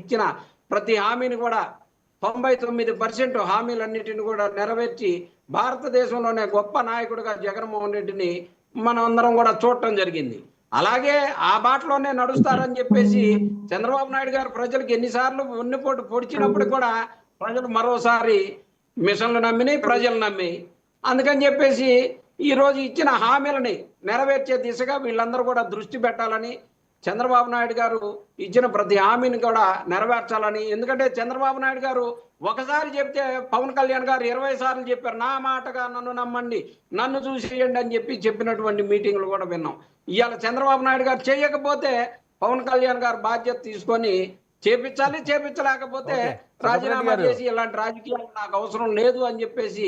ఇచ్చిన ప్రతి హామీని కూడా 99% హామీలన్నిటిని కూడా నెరవేర్చి భారతదేశంలోనే గొప్ప నాయకుడిగా జగన్మోహన్ రెడ్డిని మనం అందరం కూడా చూడటం జరిగింది. అలాగే ఆ బాటలోనే నడుస్తారని చెప్పేసి చంద్రబాబు నాయుడు గారు ప్రజలకు ఎన్నిసార్లు వెన్నుపోటు పొడిచినప్పుడు కూడా ప్రజలు మరోసారి మిషన్లు నమ్మిని ప్రజలు నమ్మి, అందుకని చెప్పేసి ఈరోజు ఇచ్చిన హామీలని నెరవేర్చే దిశగా వీళ్ళందరూ కూడా దృష్టి పెట్టాలని, చంద్రబాబు నాయుడు గారు ఇచ్చిన ప్రతి హామీని కూడా నెరవేర్చాలని. ఎందుకంటే చంద్రబాబు నాయుడు గారు ఒకసారి చెప్తే పవన్ కళ్యాణ్ గారు 20 సార్లు చెప్పారు, నా మాటగా నన్ను నమ్మండి, నన్ను చూసేయండి అని చెప్పినటువంటి మీటింగ్లు కూడా విన్నాం. ఇవాళ చంద్రబాబు నాయుడు గారు చేయకపోతే పవన్ కళ్యాణ్ గారు బాధ్యత తీసుకొని చేపించాలి, చేపించలేకపోతే రాజీనామా చేసి ఇలాంటి రాజకీయాలు నాకు అవసరం లేదు అని చెప్పేసి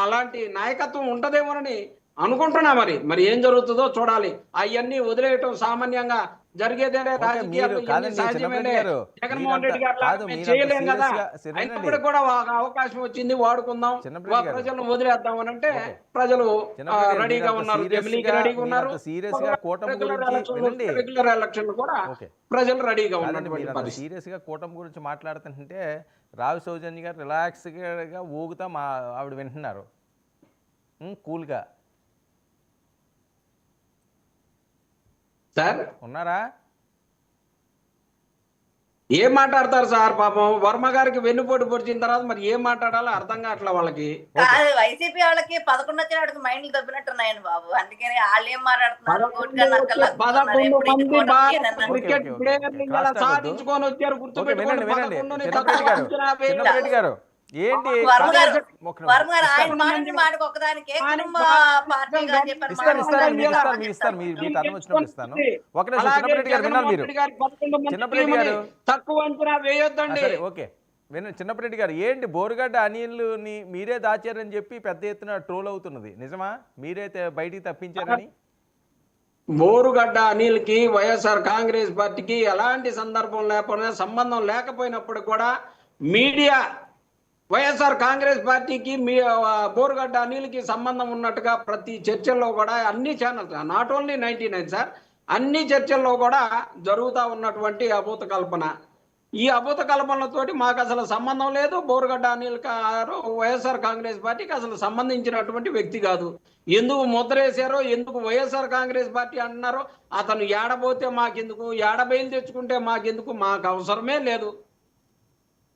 అలాంటి నాయకత్వం ఉంటదేమోనని అనుకుంటున్నా. మరి ఏం జరుగుతుందో చూడాలి. అవన్నీ వదిలేయటం సామాన్యంగా జరిగేదేనే. రాజకీయాలు సహజమేనే. జగన్మోహన్ రెడ్డి గారు చేయలేం కదా, అయినప్పుడు కూడా అవకాశం వచ్చింది వాడుకుందాం, ప్రజలను వదిలేద్దాం అని అంటే ప్రజలు రెడీగా ఉన్నారు, రెడీగా ఉన్నారు. రెగ్యులర్ ఎలక్షన్ కూడా ప్రజలు రెడీగా ఉన్నారు. సీరియస్ గా కూటమి గురించి మాట్లాడుతుంటే రావి సౌజన్య గారు రిలాక్స్ గా ఊగుతా ఆవిడ వింటున్నారు కూల్గా. సార్ ఉన్నారా? ఏం మాట్లాడతారు సార్? పాపం వర్మ గారికి వెన్నుపోటు పొడిచిన తర్వాత మరి ఏం మాట్లాడాలో అర్థం కావట్లే వాళ్ళకి. వైసీపీ వాళ్ళకి 11 వచ్చిన మైండ్లు దబ్బినట్టున్నాయని బాబు, అందుకని వాళ్ళు ఏం మాట్లాడుతున్నారు? 11 మంది క్రికెట్ ప్లేయర్లు సాధించుకొని వచ్చారు, గుర్తుపెట్టుకోండి. గారు ఏంటి తక్కువ అంచనా వేయొద్దండి. ఓకే చిన్నప్పరెడ్డి గారు, ఏంటి బోరుగడ్డ అనిల్ని మీరే దాచారని చెప్పి పెద్ద ఎత్తున ట్రోల్ అవుతున్నది నిజమా? మీరే బయటికి తప్పించారని? బోరుగడ్డ అనిల్కి వైఎస్ఆర్ కాంగ్రెస్ పార్టీకి ఎలాంటి సందర్భం లేకపోయినా, సంబంధం లేకపోయినప్పుడు కూడా మీడియా వైఎస్ఆర్ కాంగ్రెస్ పార్టీకి బోరుగడ్డ అనిల్కి సంబంధం ఉన్నట్టుగా ప్రతి చర్చల్లో కూడా అన్ని ఛానల్స్, నాట్ ఓన్లీ 99 సార్, అన్ని చర్చల్లో కూడా జరుగుతూ ఉన్నటువంటి అభూత కల్పన. ఈ అభూత కల్పనలతోటి మాకు అసలు సంబంధం లేదు. బోరుగడ్డ అనిల్ గారు వైఎస్ఆర్ కాంగ్రెస్ పార్టీకి అసలు సంబంధించినటువంటి వ్యక్తి కాదు. ఎందుకు ముద్ర వేశారో, ఎందుకు వైఎస్ఆర్ కాంగ్రెస్ పార్టీ అంటున్నారో, అతను ఏడబోతే మాకెందుకు, ఏడబయలు తెచ్చుకుంటే మాకెందుకు, మాకు అవసరమే లేదు.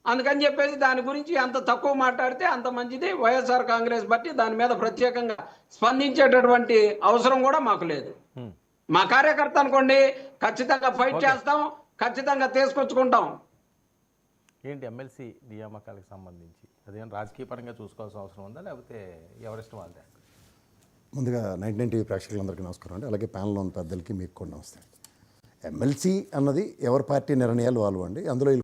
అందుకని చెప్పేసి దాని గురించి అంత తక్కువ మాట్లాడితే అంత మంచిది. వైఎస్ఆర్ కాంగ్రెస్ పార్టీ దాని మీద ప్రత్యేకంగా స్పందించేటటువంటి అవసరం కూడా మాకు లేదు. మా కార్యకర్త అనుకోండి, ఖచ్చితంగా ఫైట్ చేస్తాం, ఖచ్చితంగా తీసుకొచ్చుకుంటాం. ఏంటి ఎమ్మెల్సీ నియామకాలకు సంబంధించి అదేం రాజకీయ పరంగా చూసుకోవాల్సిన అవసరం ఉందా, లేకపోతే ఎవరిష్టం వాళ్ళదే? ముందుగా 99 టీవీ ప్రేక్షకులందరికీ నమస్కారం అండి. అలాగే ప్యానల్లో ఉన్న పెద్దలకి మీకు కూడా నమస్తే. ఎమ్మెల్సీ అన్నది ఎవరి పార్టీ నిర్ణయాలు వాళ్ళు అండి. అందులో